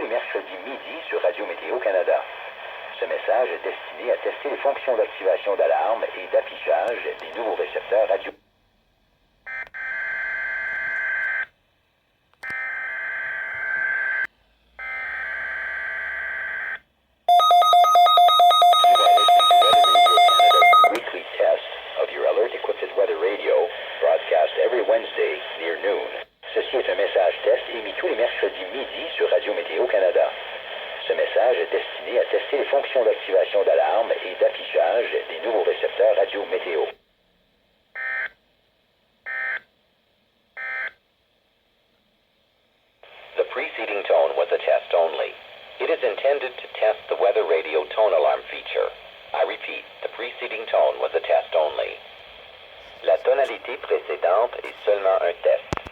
les mercredis midi sur Radio Météo Canada. Ce message est destiné à tester les fonctions d'activation d'alarme et d'affichage des nouveaux récepteurs radio. Weekly test of your alert-equipped weather radio, broadcast every Wednesday near noon. Ceci est un message test émis tous les mercredis midi sur Radio Météo Canada. Ce message est destiné à tester les fonctions d'activation d'alarme et d'affichage des nouveaux récepteurs radio météo. The preceding tone was a test only. It is intended to test the weather radio tone alarm feature. I repeat, the preceding tone was a test only. La tonalité précédente est seulement un test.